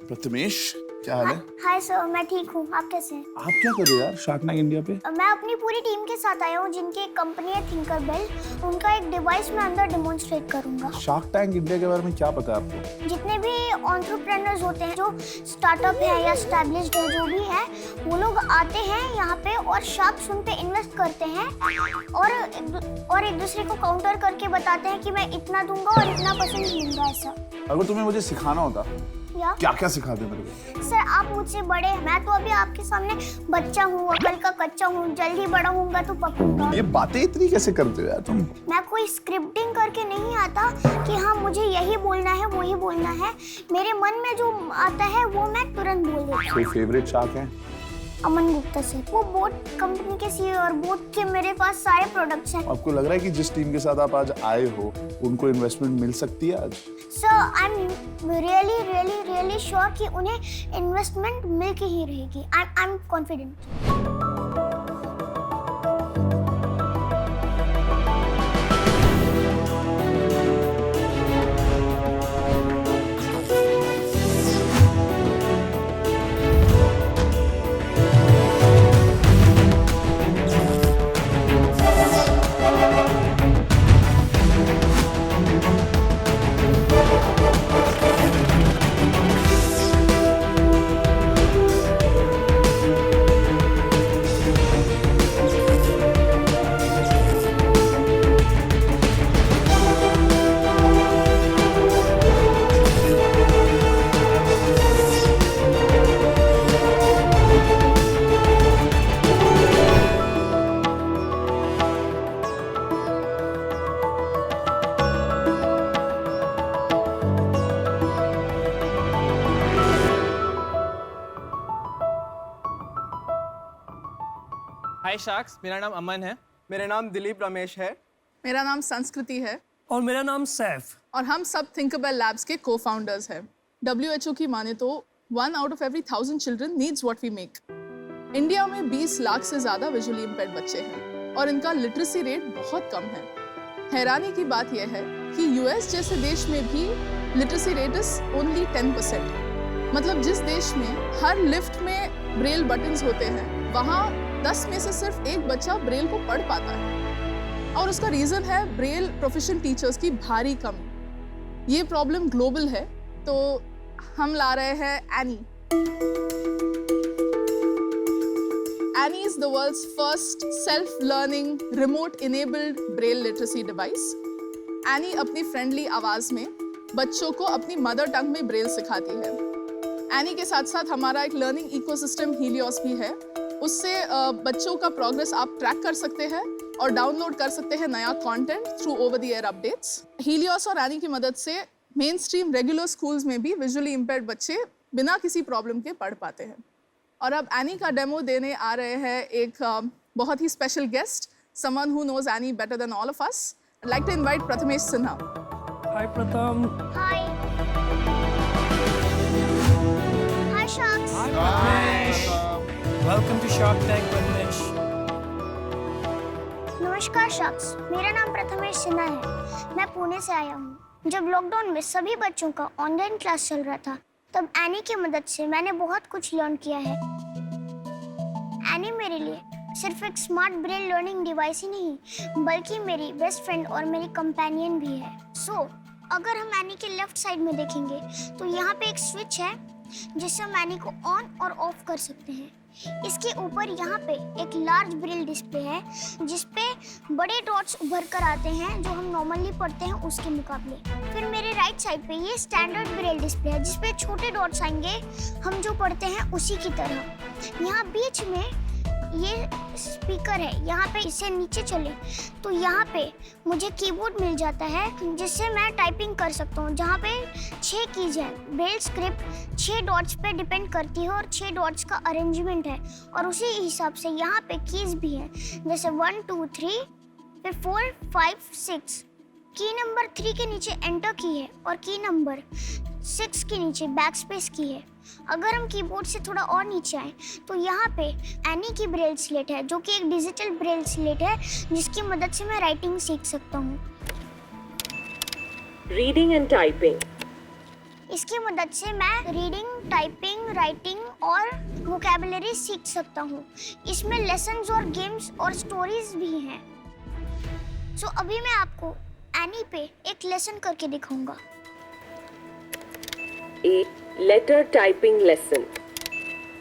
प्रथमेश, क्या हाल है? Hi sir, मैं ठीक हूँ। आप कैसे हैं? आप क्या कर रहे हो यार शार्क टैंक इंडिया पे? मैं अपनी पूरी टीम के साथ आया हूँ, जिनकी एक कंपनी है थिंकरबेल। उनका एक डिवाइस मैं अंदर डेमोन्स्ट्रेट करूँगा। शार्क टैंक इंडिया के बारे में क्या पता है आपको? जितने भी एंटरप्रेन्योर्स होते हैं, जो स्टार्टअप है या एस्टैब्लिश्ड है, जो भी है, वो लोग आते हैं यहाँ पे और शार्क्स उन पे इन्वेस्ट करते हैं और एक दूसरे को काउंटर करके बताते हैं कि मैं इतना दूंगा और इतना परसेंट लूंगा। ऐसा अगर तुम्हें मुझे सिखाना होता या क्या क्या सिखाते मेरे को? सर, आप मुझसे बड़े हैं, मैं तो अभी आपके सामने बच्चा हूँ, अकल का कच्चा हूँ। जल्दी बड़ा होऊंगा तो पकूंगा। ये बातें इतनी कैसे करते हो यार तुम? मैं कोई स्क्रिप्टिंग करके नहीं आता कि हाँ मुझे यही बोलना है, वही बोलना है। मेरे मन में जो आता है वो मैं तुरंत बोल देती हूँ। कोई फेवरेट शार्क है? अमन गुप्ता सर, वो बोट कंपनी के सीईओ और बोट के मेरे पास सारे प्रोडक्ट्स हैं। आपको लग रहा है कि जिस टीम के साथ आप आज आए हो उनको इन्वेस्टमेंट मिल सकती है आज? Sir, I am really sure कि उन्हें इन्वेस्टमेंट मिल के ही रहेगी। I am confident. Hi sharks, मेरा नाम अमन है। मेरा नाम दिलीप रमेश है। मेरा नाम संस्कृति है और मेरा नाम सैफ। और हम सब थिंकरबेल लैब्स के को-फाउंडर्स हैं। WHO की माने तो 1 out of every 1000 children needs what we make। India में 20 लाख से ज़्यादा विजुअली इम्पेयर्ड बच्चे हैं और इनका लिटरेसी रेट बहुत कम है। हैरानी की बात यह है कि US जैसे देश में भी लिटरेसी रेट इज ओनली 10%। मतलब जिस देश में हर लिफ्ट में ब्रेल बटन्स होते हैं, वहाँ 10 में से सिर्फ एक बच्चा ब्रेल को पढ़ पाता है। और उसका रीजन है ब्रेल प्रोफेशनल टीचर्स की भारी कमी। ये प्रॉब्लम ग्लोबल है, तो हम ला रहे हैं Annie. Annie is the world's first self learning remote enabled braille literacy device. Annie अपनी फ्रेंडली आवाज में बच्चों को अपनी मदर टंग में ब्रेल सिखाती है। एनी के साथ साथ हमारा एक लर्निंग इकोसिस्टम हीलियोस भी है। उससे बच्चों का प्रोग्रेस आप ट्रैक कर सकते हैं और डाउनलोड कर सकते हैं नया content through over the air updates. Helios और एनी की मदद से मेन स्ट्रीम रेगुलर स्कूल्स में भी विजुअली इम्पेयर्ड बच्चे बिना किसी प्रॉब्लम के पढ़ पाते हैं। और अब एनी का डेमो देने आ रहे हैं एक बहुत ही special guest, someone who knows any better than all of us. I'd like to invite Prathamesh Sinha. Hi Pratham. Hi. Hi sharks. Welcome to Shark Tank Prathamesh. नमस्कार शार्क्स, मेरा नाम प्रथमेश सिन्हा है। मैं पुणे से आया हूँ। जब लॉकडाउन में सभी बच्चों का ऑनलाइन क्लास चल रहा था, तब एनी की मदद से मैंने बहुत कुछ लर्न किया है। एनी मेरे लिए सिर्फ एक स्मार्ट ब्रेल लर्निंग डिवाइस ही नहीं, बल्कि मेरी बेस्ट फ्रेंड और मेरी कंपेनियन भी है। अगर हम एनी के लेफ्ट साइड में देखेंगे तो यहाँ पे एक स्विच है जिससे हम एनी को ऑन और ऑफ कर सकते हैं। इसके ऊपर यहाँ पे एक लार्ज ब्रेल डिस्प्ले है जिसपे बड़े डॉट्स उभर कर आते हैं, जो हम नॉर्मली पढ़ते हैं उसके मुकाबले। फिर मेरे राइट साइड पे ये स्टैंडर्ड ब्रेल डिस्प्ले है जिसपे छोटे डॉट्स आएंगे, हम जो पढ़ते हैं उसी की तरह। यहाँ बीच में ये स्पीकर है, यहाँ पे इसे नीचे चले तो यहाँ पे मुझे कीबोर्ड मिल जाता है जिससे मैं टाइपिंग कर सकता हूँ, जहाँ पे 6 कीज है। ब्रेल स्क्रिप्ट 6 डॉट्स पे डिपेंड करती है और 6 डॉट्स का अरेंजमेंट है और उसी हिसाब से यहाँ पे कीज भी हैं, जैसे 1 2 3 फिर 4 5 6। की नंबर 3 के नीचे एंटर की है और की नंबर 6 के नीचे बैकस्पेस की है। अगर हम कीबोर्ड से थोड़ा और नीचे आए तो यहाँ पे एनी की ब्रेल स्लेट है, जो कि एक डिजिटल ब्रेल स्लेट है जिसकी मदद से मैं राइटिंग सीख सकता हूँ। Reading and typing. इसकी मदद से मैं रीडिंग, टाइपिंग, राइटिंग और वोकैबुलरी सीख सकता हूँ। इसमें लेसन्स और गेम्स और स्टोरीज भी हैं। सो अभी मैं आपको एनी पे एक लेसन करके दिखाऊंगा। एक लेटर टाइपिंग लेसन।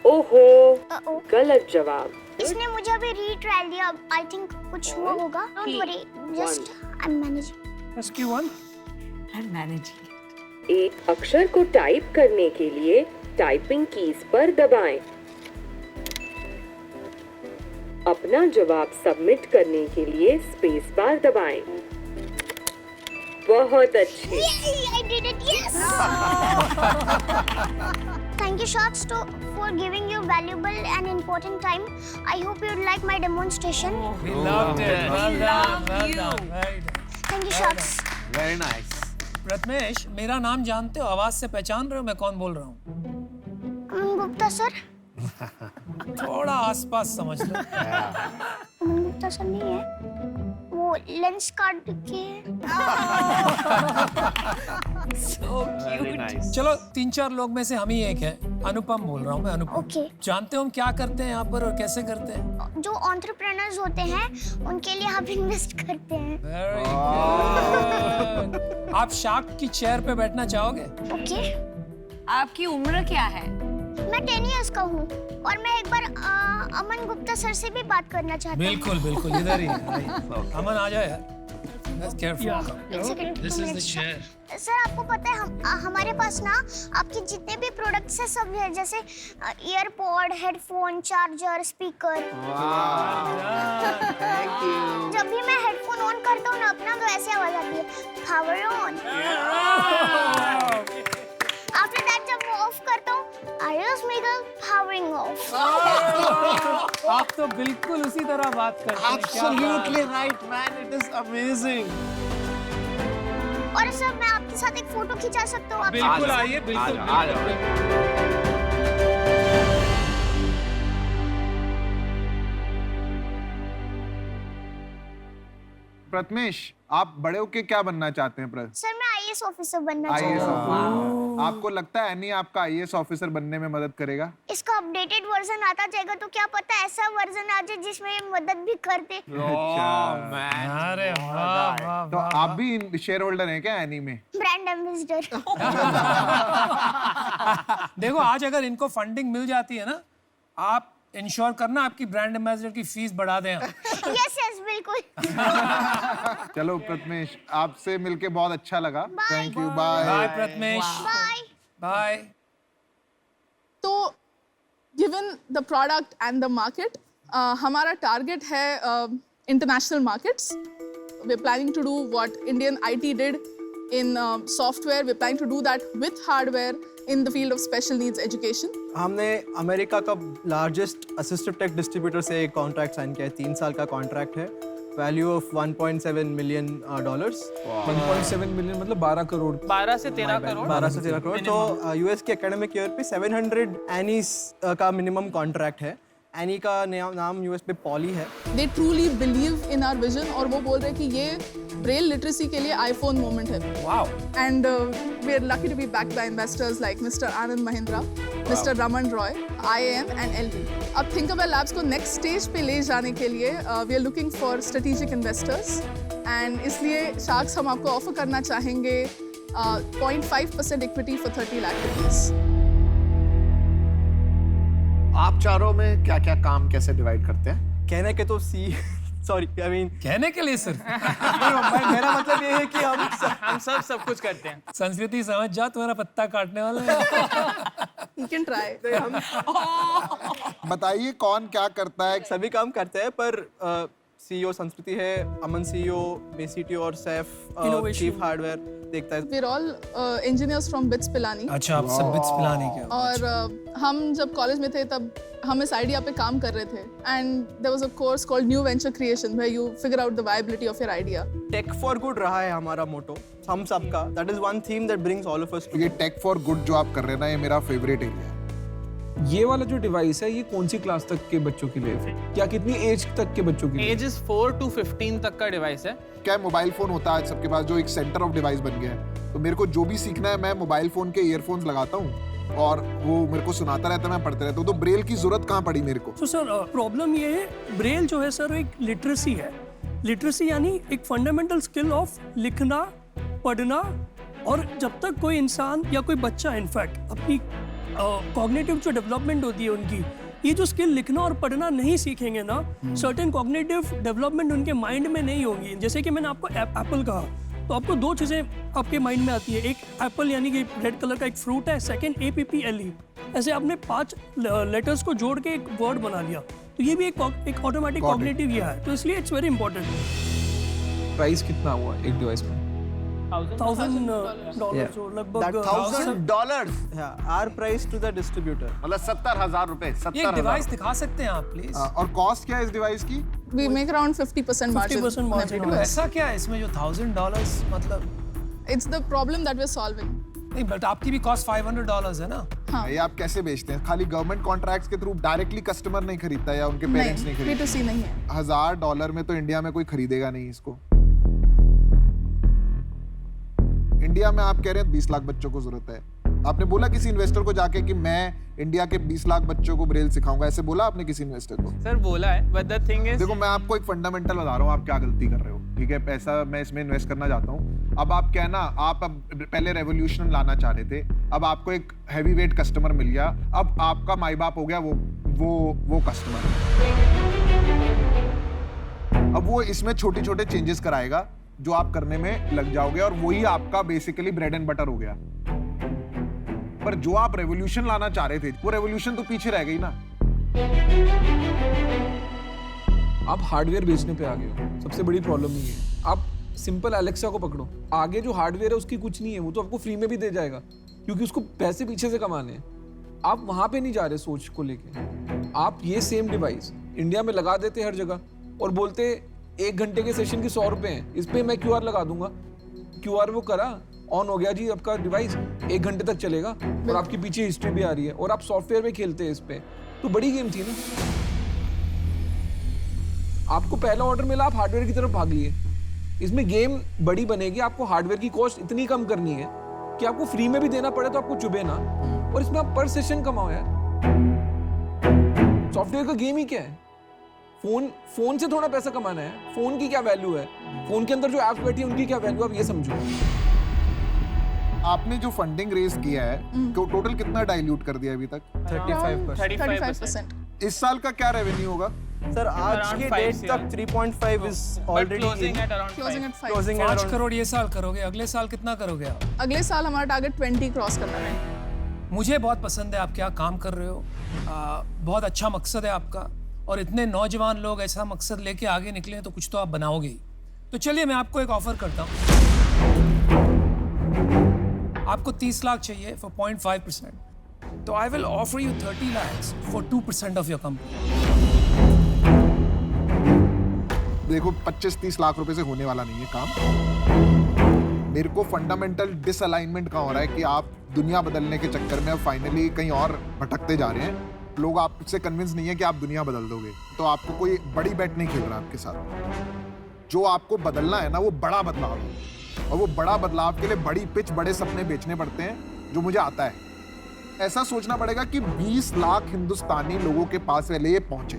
ओहो, Uh-oh. गलत जवाब। इसने मुझे अभी रीट्रायल दिया। आई थिंक कुछ हुआ होगा। Don't worry, just I am managing. Rescue one. एक अक्षर को टाइप करने के लिए टाइपिंग कीज पर दबाएं। अपना जवाब सबमिट करने के लिए स्पेस बार दबाएं। बहुत अच्छे। I did it, yes! Thank you, Sharks, for giving your valuable and important time. I hope you'd like my demonstration. We loved it. Well done. Well done. Very done. Thank you, Sharks. Very nice. Prathamesh, मेरा नाम जानते हो? आवाज से पहचान रहे हो मैं कौन बोल रहा हूँ? अमन गुप्ता सर। थोड़ा आसपास समझ लो। अमन गुप्ता सर नहीं है, वो लेंस कार्ड के। चलो 3-4 लोग में से हम ही एक है। अनुपम बोल रहा हूँ मैं, अनुपम। Okay. जानते हो हम क्या करते हैं यहाँ पर और कैसे करते हैं? जो एंटरप्रेन्योर्स होते हैं उनके लिए हम इन्वेस्ट करते हैं। Very good. आप शार्क की चेयर पे बैठना चाहोगे? ओके। आपकी उम्र क्या है? मैं 10 इयर्स का हूँ और मैं एक बार अमन गुप्ता सर से भी बात करना चाहती हूँ। बिल्कुल बिल्कुल, इधर ही है। अमन आ जाओ यार। Careful. एक second, This 2 is the minutes। chair. Sir आपको पता है हमारे पास ना आपके जितने भी प्रोडक्ट्स हैं सब है, जैसे ईयरपॉड, हेडफोन, चार्जर, स्पीकर। जब भी मैं हेडफोन ऑन करता हूँ ना अपना तो ऐसे आवाज आती है, पावर ऑन। आफ्टर दैट जब वो ऑफ करता हूँ, आयुष मिगल पावरिंग ऑफ। आप तो बिल्कुल उसी तरह बात करते हैं। Absolutely right, man. It is amazing. और सर मैं आपके साथ एक फोटो खिंचा सकता हूँ? बिल्कुल आइए, बिल्कुल बिल्कुल। प्रथमेश, आप बड़े होके क्या बनना चाहते हैं? सर मैं आईएएस ऑफिसर बनना आईएएस चाहती हूँ। ऑफिसर। आपको लगता है एनी आपका आईएएस ऑफिसर बनने में मदद करेगा? इसका अपडेटेड वर्जन आता जाएगा तो क्या पता ऐसा वर्जन आ जाए जिसमें ये मदद भी कर दे। अरे वाह वाह तो आप भी शेयर होल्डर हैं क्या एनी में? Brand ambassador. देखो आज अगर इनको फंडिंग मिल जाती है ना, आप इंश्योर करना आपकी ब्रांड एम्बेसडर की फीस बढ़ा दें। यस यस बिल्कुल। चलो प्रथमेश, आपसे मिलके बहुत अच्छा लगा। Thank you, bye. Bye Prathamesh, bye. Bye. तो given the product and the market, हमारा टारगेट है international markets. We are planning to do what Indian IT did in software. We're planning to do that with hardware in the field of special needs education. हमने America का largest assistive take distributor से एक contract sign किया है। 3 साल का contract है। Value of $1.7 million. 1.7 million मतलब 12 करोड़। 12 से 13 करोड़। 12 से 13 करोड़। तो यूएस के एकेडमिक ईयर पे 700 एनीज का मिनिमम कॉन्ट्रैक्ट है। एनी का नाम यूएस पे पॉली है। They truly believe in our vision और वो बोल रहे हैं कि ये ब्रेल लिटरेसी के लिए आईफोन मोमेंट है। Wow. And we are lucky to be backed by investors like Mr. Anand Mahindra, Mr. Raman Roy, IAM and LV. अब Thinkerwell Labs को next stage पे ले जाने के लिए we are looking for strategic investors and इसलिए Sharks हम आपको ऑफर करना चाहेंगे 0.5% equity for 30 lakh rupees. आप चारों में क्या क्या काम कैसे डिवाइड करते हैं? कहने के तो सॉरी आई मीन कहने के लिए सिर्फ मेरा मतलब ये है कि हम सब कुछ करते हैं। संस्कृति समझ जा, तुम्हारा पत्ता काटने वाला है। You can try. हम बताइए कौन क्या करता है? सभी काम करते हैं पर सीईओ संस्कृति है, अमन सीईओ, मैं सीटीओ और सैफ चीफ हार्डवेयर देखता है। We're all engineers from BITS Pilani. अच्छा, आप सब बिट्स पिलाने के। और हम जब कॉलेज में थे तब हम इस आइडिया पे काम कर रहे थे and there was a course called new venture creation where you figure out the viability of your idea. Tech for good रहा है हमारा मोटो हम सबका। That is one theme that brings all of us. ये tech for good जो आप कर रहे हैं ना, ये मेरा फेवरेट एरिया है। ये वाला जो डिवाइस है ये कौन सी क्लास तक के बच्चों के लिए है? क्या कितनी एज तक के बच्चों के लिए? एजेस 4 to 15 तक का डिवाइस है। क्या मोबाइल फोन होता है सबके पास जो एक सेंटर ऑफ डिवाइस बन गया है? तो मेरे को जो भी सीखना है मैं मोबाइल फोन के ईयरफोन्स लगाता हूँ और वो मेरे को सुनाता रहता है, मैं पढ़ते रहता हूँ। तो ब्रेल की जरूरत कहाँ पड़ी मेरे को? तो सर प्रॉब्लम ये है, ब्रेल जो है सर एक लिटरेसी है। लिटरेसी यानी एक फंडामेंटल स्किल ऑफ लिखना, पढ़ना, और जब तक कोई इंसान या कोई बच्चा इनफैक्ट अपनी कॉग्निटिव जो डेवलपमेंट होती है उनकी, ये जो स्किल लिखना और पढ़ना नहीं सीखेंगे ना, सर्टेन कॉग्निटिव डेवलपमेंट उनके माइंड में नहीं होंगी। जैसे कि मैंने आपको एप्पल कहा, तो आपको दो चीज़ें आपके माइंड में आती है, एक एप्पल यानी कि रेड कलर का एक फ्रूट है, सेकंड APPLE। ऐसे आपने 5 लेटर्स को जोड़ के एक वर्ड बना लिया, तो ये भी एक ऑटोमेटिक कॉग्निटिव ये है, तो इसलिए इट्स वेरी इंपॉर्टेंट। प्राइस कितना हुआ एक डिवाइस में? $1,000 जो लगभग $1,000 are price to the distributor, मतलब 70,000 रुपए। ये 70,000 डिवाइस दिखा सकते हैं आप प्लीज? और कॉस्ट क्या है इस डिवाइस की? We make around 50% margin. 50% on every margin. device. ऐसा क्या है इसमें जो $1,000 मतलब? It's the problem that we're solving. नहीं, बट आपकी भी कॉस्ट $500 है ना? हाँ। ये आप कैसे बेचते हैं? खाली गवर्नमेंट कॉन्ट्रैक्ट्स के थ्रू डायरेक्टली कस्टमर नहीं खरीदता या उनके पेरेंट्स नहीं खरीदते? B2C नहीं है। $1,000 में तो इंडिया में कोई खरीदेगा नहीं इसको। इंडिया में आप कह रहे हैं 20 लाख बच्चों को जरूरत है। आपने बोला किसी इन्वेस्टर को जाके कि मैं इंडिया के 20 लाख बच्चों को ब्रेल सिखाऊंगा, ऐसे बोला आपने किसी इन्वेस्टर को? सर बोला है, बट द थिंग इज देखो मैं आपको एक फंडामेंटल बता रहा हूँ, आप क्या गलती कर रहे हो, ठीक है? पैसा मैं इसमें इन्वेस्ट करना चाहता हूँ। अब आप क्या है ना, आप अब पहले रेवोल्यूशन लाना चाह रहे थे, अब आपको एक हैवी वेट कस्टमर मिल गया, अब आपका माई बाप हो गया वो कस्टमर। अब वो इसमें छोटे छोटे चेंजेस कराएगा जो आप करने में लग जाओगे, और वही आपका बेसिकली ब्रेड एंड बटर हो गया। पर जो आप रेवोल्यूशन लाना चाह रहे थे, वो रेवोल्यूशन तो पीछे रह गई ना। आप हार्डवेयर बेचने पे आ गए हो, सबसे बड़ी प्रॉब्लम ये है। आप सिंपल एलेक्सा को पकड़ो, आगे जो हार्डवेयर है उसकी कुछ नहीं है, वो तो आपको फ्री में भी दे जाएगा क्योंकि उसको पैसे पीछे से कमाने हैं। आप वहां पे नहीं जा रहे सोच को लेके। आप ये सेम डिवाइस इंडिया में लगा देते हर जगह और बोलते 1 घंटे के सेशन के 100 रुपए हैं, इस पे मैं QR लगा दूंगा। QR वो करा, ऑन हो गया जी आपका डिवाइस, 1 घंटे तक चलेगा और आपकी पीछे हिस्ट्री भी आ रही है और आप सॉफ्टवेयर में खेलते हैं इस पे। तो बड़ी गेम थी ना। आपको पहला ऑर्डर मिला, आप हार्डवेयर की तरफ भाग लिए। इसमें गेम बड़ी बनेगी, आपको हार्डवेयर की कॉस्ट इतनी कम करनी है कि आपको फ्री में भी देना पड़े तो आपको चुभे ना, और इसमें आप पर सेशन कमाओ यार। सॉफ्टवेयर का गेम ही क्या है? फोन से थोड़ा पैसा कमाना है। फोन की क्या वैल्यू है, फोन के अंदर जो एप्स बैठी है उनकी क्या वैल्यू, आप ये समझो। आपने जो फंडिंग रेज किया है, तो टोटल कितना डाइल्यूट कर दिया अभी तक? 35%। इस साल का क्या रेवेन्यू होगा? सर आज Around के 5 डेट से तक 3.5 is but already closing at around Closing at 5. Closing 5 crore ये साल करोगे, अगले साल कितना करोगे आप? अगले साल हमारा टारगेट 20 क्रॉस करना है। मुझे बहुत पसंद है आप क्या काम कर रहे हो, बहुत अच्छा मकसद है आपका, और इतने नौजवान लोग ऐसा मकसद लेके आगे निकले तो कुछ तो आप बनाओगे ही। तो चलिए मैं आपको एक ऑफर करता हूँ। आपको 30 लाख चाहिए फॉर 0.5%, तो I will offer you 30 lakhs for 2% of your company. देखो 25-30 लाख रुपए से होने वाला नहीं है काम। मेरे को फंडामेंटल डिसअलाइनमेंट कहाँ हो रहा है कि आप दुनिया बदलने के चक्कर में अब फाइनली कहीं और भटकते जा रहे हैं। लोग आपसे कन्विंस नहीं है कि आप दुनिया बदल दोगे, तो आपको कोई बड़ी बैट नहीं खेल रहा आपके साथ। जो आपको बदलना है ना, वो बड़ा बदलाव है, और वो बड़ा बदलाव के लिए बड़ी पिच, बड़े सपने बेचने पड़ते हैं, जो मुझे आता है। ऐसा सोचना पड़ेगा कि 20 लाख हिंदुस्तानी लोगों के पास पहले ये पहुंचे।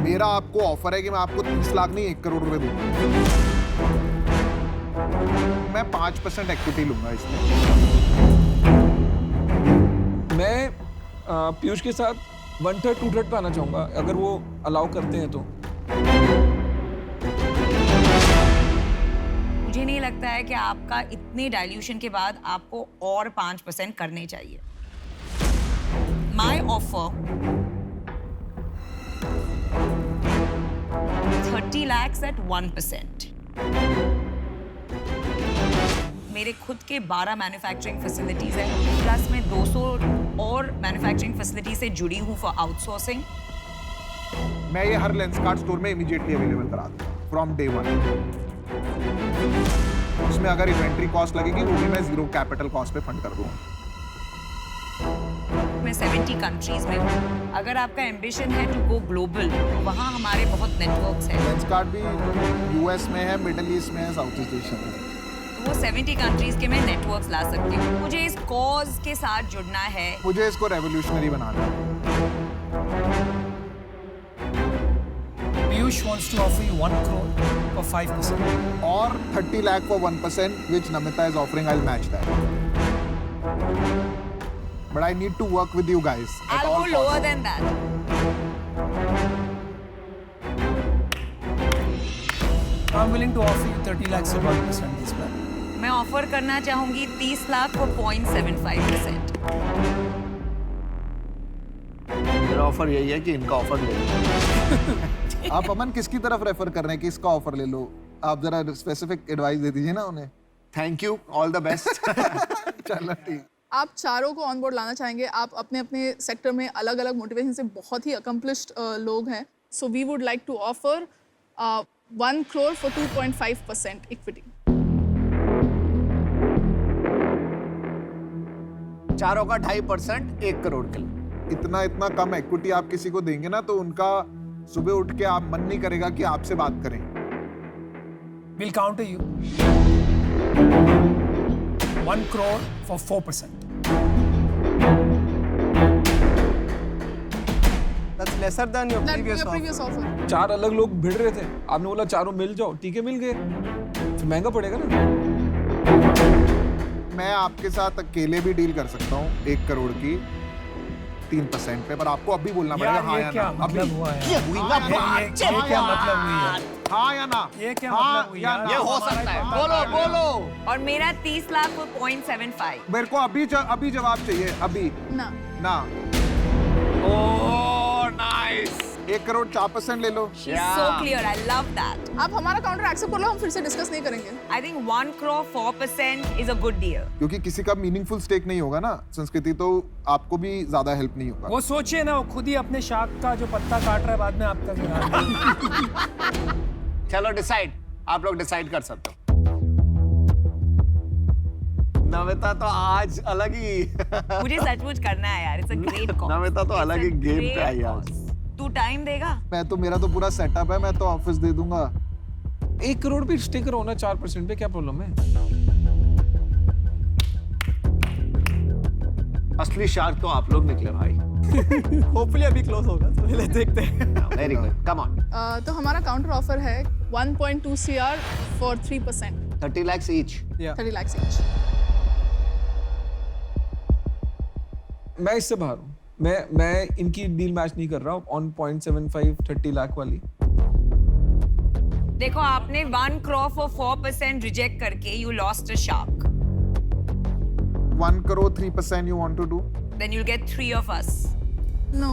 मेरा आपको ऑफर है कि मैं आपको 30 लाख नहीं 1 करोड़ रुपए दूंगा। मैं 5% इक्विटी लूंगा इसमें। मैं पीयूष के साथ 1/3 2/3 पे आना चाहूंगा, अगर वो अलाउ करते हैं तो। मुझे नहीं लगता है कि आपका इतने डाइल्यूशन के बाद आपको और 5% करने चाहिए। माई ऑफर 30 lakhs at 1%। मेरे खुद के 12 मैन्युफैक्चरिंग फैसिलिटीज हैं, प्लस मैं 200 और मैन्युफैक्चरिंग फैसिलिटी से जुड़ी हूँ फॉर आउटसोर्सिंग। मैं ये हर लेंसकार्ट स्टोर में इमीडिएटली अवेलेबल करा दूंगा फ्रॉम डे 1। उसमें अगर इन्वेंट्री कॉस्ट लगेगी वो भी मैं 0 कैपिटल कॉस्ट पे फंड कर दूंगा। मैं 70 कंट्रीज में हूँ। अगर आपका एम्बिशन है टू गो ग्लोबल, तो वहाँ हमारे बहुत नेटवर्क्स हैं। लेंसकार्ट भी US में है, मिडिल ईस्ट में है, साउथ ईस्ट एशिया में। तो वो 70 कंट्रीज के मैं नेटवर्क्स ला सकती हूँ। मुझे इस कॉज के साथ जुड़ना है। मुझे इसको रेवोल्यूशनरी बनाना है। Piyush wants to offer you 1 crore for 5%. Or 30 lakh for 1%, which Namita is offering. I'll match that. But I need to work with you guys. at I'll all go lower costs. than that. I'm willing to offer you 30 lakhs at 1% as well. मैं offer करना चाहूंगी 30 lakh for 0.75%। मेरा offer यही है कि इनका offer ले लो। आप अमन किसकी तरफ रेफर कर रहे हैं कि इसका ऑफर ले लो? आप जरा स्पेसिफिक एडवाइस दे दीजिए ना उन्हें। Thank you, all the best. चलो ठीक। आप चारों को ऑन बोर्ड लाना चाहेंगे। आप अपने अपने सेक्टर में अलग अलग मोटिवेशन से बहुत ही अकम्पलिश्ड लोग हैं। So we would like to offer 1 crore for 2.5% equity. चारों का 2.5% 1 करोड़ के लिए। इतना कम इक्विटी आप किसी को देंगे ना तो उनका सुबह उठ के आप मन नहीं करेगा कि आपसे बात करें। We'll counter you. 1 crore for 4%. That's lesser than your previous offer. 4 अलग लोग भिड़ रहे थे, आपने बोला चारों मिल जाओ, ठीक है मिल गए, फिर महंगा पड़ेगा ना। मैं आपके साथ अकेले भी डील कर सकता हूँ 1 करोड़ की 3% पे, पर आपको अभी बोलना पड़ेगा हाँ या ना। मतलब हुआ है? ये क्या मतलब हुई है? हाँ या ना? ये क्या मतलब हुई है? ये हो सकता है, बोलो। और मेरा 30 लाख for 0.75। मेरे को अभी जवाब चाहिए, अभी ना ना। Oh nice. 1 करोड़ 4% ले लो। So clear, I love that. आप हमारा काउंटर एक्सेप्ट कर लो, हम फिर से डिस्कस नहीं करेंगे। I think 1 crore 4% is a good deal. क्योंकि किसी का मीनिंगफुल स्टेक नहीं होगा ना संस्कृति, तो आपको भी ज्यादा हेल्प नहीं होगा। वो सोचिए ना, वो खुद ही अपने शाख का जो पत्ता काट रहा है, बाद में आपका गिरा। चलो डिसाइड, आप लोग डिसाइड कर सकते हो। नमिता तो आज अलग ही मुझे सचमुच करना है यार, it's a great cause. Namita तो अलग ही It's a गेम great पे आई आज। cause. तू टाइम देगा? मेरा तो पूरा सेटअप है, मैं तो ऑफिस दे दूंगा। 1 करोड़ भी स्टिकर होना 4% पे, क्या प्रॉब्लम है? असली शार्क तो आप लोग निकले भाई। Hopefully अभी क्लोज होगा, तो पहले देखते हैं। Very good, come on. तो हमारा काउंटर ऑफर है 1.2 CR for 3%। 30 lakhs each। 30 lakhs each। मैं इससे बाहर हूँ, मैं इनकी डील मैच नहीं कर रहा हूँ ऑन 0.75 30 लाख वाली। देखो आपने 1 crore for 4% रिजेक्ट करके you lost a shark. 1 crore 3% you want to do? Then you'll get 3 of us. No.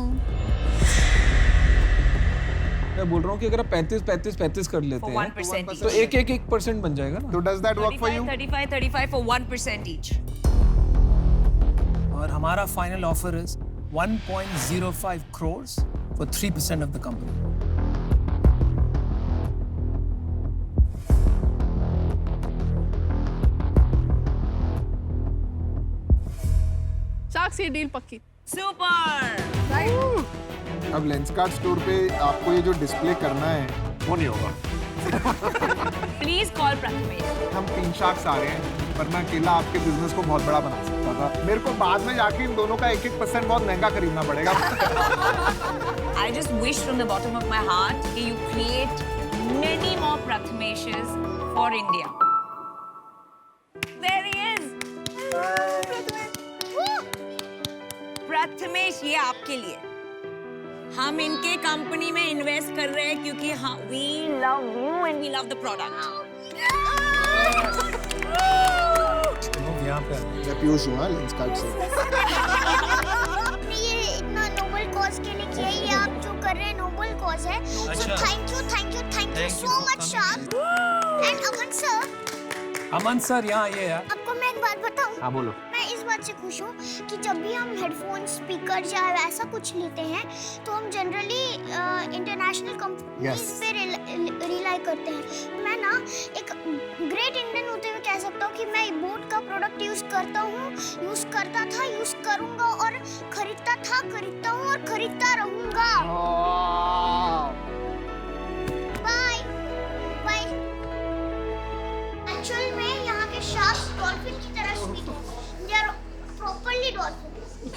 मैं बोल रहा हूँ कि अगर आप 35 कर लेते For हैं 1% each. तो 1% बन जाएगा ना। तो does that work for you? 35 for 1% each. और हमारा final offer is 1.05 crores for 3% of the company. Shark से डील पक्की। Super. राइट। अब लेंसकार्ट स्टोर पे आपको ये जो डिस्प्ले करना है वो नहीं होगा। Please call Prathamesh. हम 3 शार्क्स आ रहे हैं, वरना अकेला आपके बिजनेस को बहुत बड़ा बना सकता था। मेरे को बाद में जाके इन दोनों का 1% बहुत महंगा खरीदना पड़ेगा। I just wish from the bottom of my heart that you create many more Prathameshes for India. There he is. Prathamesh, ये आपके लिए। हम इनके कंपनी में इन्वेस्ट कर रहे हैं क्योंकि we love you and we love the product. यहाँ पे मैं पीयूष हूँ लेंसकार्ट से। आपने ये इतना नोबल कॉज के लिए किया, ये आप जो कर रहे हैं नोबल कॉज है। अच्छा। Thank you so much shark. And Aman sir यहाँ ये यार। आपको मैं एक बात बताऊं? हाँ बोलो। मैं इस बात से खुश हूँ कि जब भी हम हेडफोन स्पीकर या ऐसा कुछ लेते हैं तो हम जनरली इंटरनेशनल कंपनीज पे रिलाई करते हैं। मैं ना एक ग्रेट इंडियन होते हुए कह सकता हूँ कि मैं बोट का प्रोडक्ट यूज करता हूँ, यूज करता था, यूज करूँगा और खरीदता हूँ और खरीदता रहूँगा। Bye bye. एक्चुअल में यहाँ के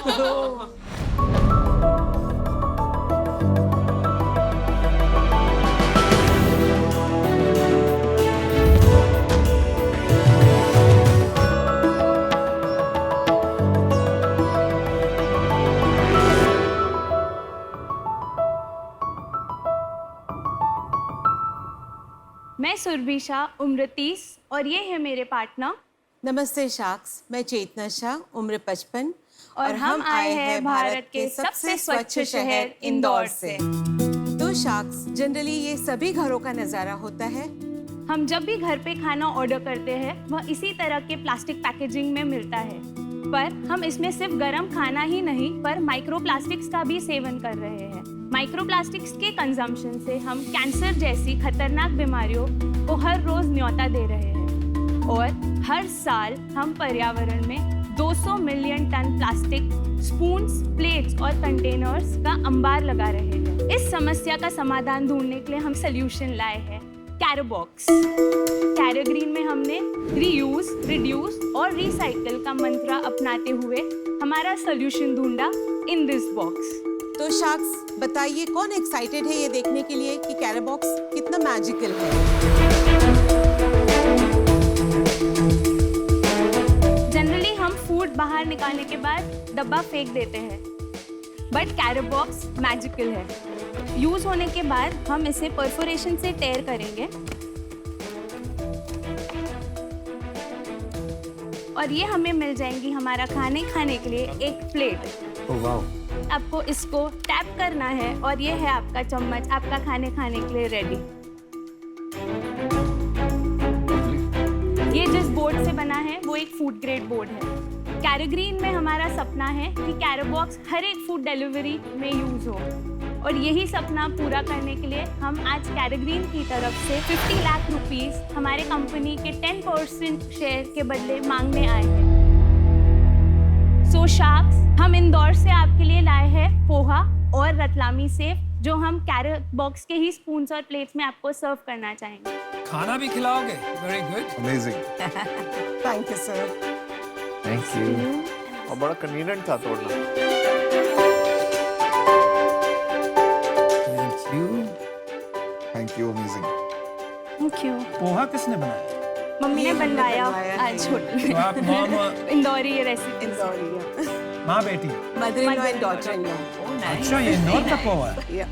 मैं सुरभि शाह, उम्र 30 और ये है मेरे पार्टनर। नमस्ते शाक्स, मैं चेतना शाह, उम्र 55 और हम आए हैं भारत के सबसे स्वच्छ शहर इंदौर से। तो शाक्स, जनरली ये सभी घरों का नज़ारा होता है। हम जब भी घर पे खाना ऑर्डर करते हैं वह इसी तरह के प्लास्टिक पैकेजिंग में मिलता है, पर हम इसमें सिर्फ गर्म खाना ही नहीं पर माइक्रो प्लास्टिक्स का भी सेवन कर रहे हैं। माइक्रो प्लास्टिक्स के कंजम्पशन से हम कैंसर जैसी खतरनाक बीमारियों को हर रोज न्योता दे रहे हैं और हर साल हम पर्यावरण में 200 million ton plastic spoons, plates और कंटेनर्स का अंबार लगा रहे हैं। इस समस्या का समाधान ढूंढने के लिए हम सोल्यूशन लाए हैं कैरोबॉक्स। कैरोग्रीन में हमने रीयूज, रिड्यूस और रिसाइकल का मंत्र अपनाते हुए हमारा सोल्यूशन ढूंढा इन दिस बॉक्स। तो शाक्स, बताइए कौन एक्साइटेड है ये देखने के लिए कि कैरोबॉक्स कितना मैजिकल है? जनरली हम फूड बाहर निकालने के बाद डब्बा फेंक देते हैं, बट कैरोबॉक्स मैजिकल है। यूज होने के बाद हम इसे परफोरेशन से टेयर करेंगे और ये हमें मिल जाएंगी हमारा खाने के लिए एक प्लेट। Oh wow. आपको इसको टैप करना है और ये है आपका चम्मच, आपका खाने के लिए रेडी। ये जिस बोर्ड से बना है वो एक फूड ग्रेड बोर्ड है। कैरोग्रीन में हमारा सपना है कि कैरोबॉक्स हर एक फूड डिलीवरी में यूज हो और यही सपना पूरा करने के लिए हम आज कैरोग्रीन की तरफ से 50 लाख रुपीस हमारे कंपनी के 10% शेयर के बदले मांगने आए हैं। सो शाक्स, हम इंदौर से आपके लिए लाए हैं पोहा और रतलामी सेव जो हम कैरोबॉक्स के ही स्पून्स और प्लेट्स में आपको सर्व करना चाहेंगे। खाना भी खिलाओगे? Very good, amazing. Thank you sir. Thank you. और बड़ा कन्वीनियंट था तोड़ना। Thank you. Thank you, amazing. Thank you. Poha किसने बनाया? मम्मी ने बनवाया आज होटल में। तो आप मॉम इंदौरी रेसिपी। माँ बेटी? Mother in law and daughter in law. अच्छा, ये इंदौर का पोहा है।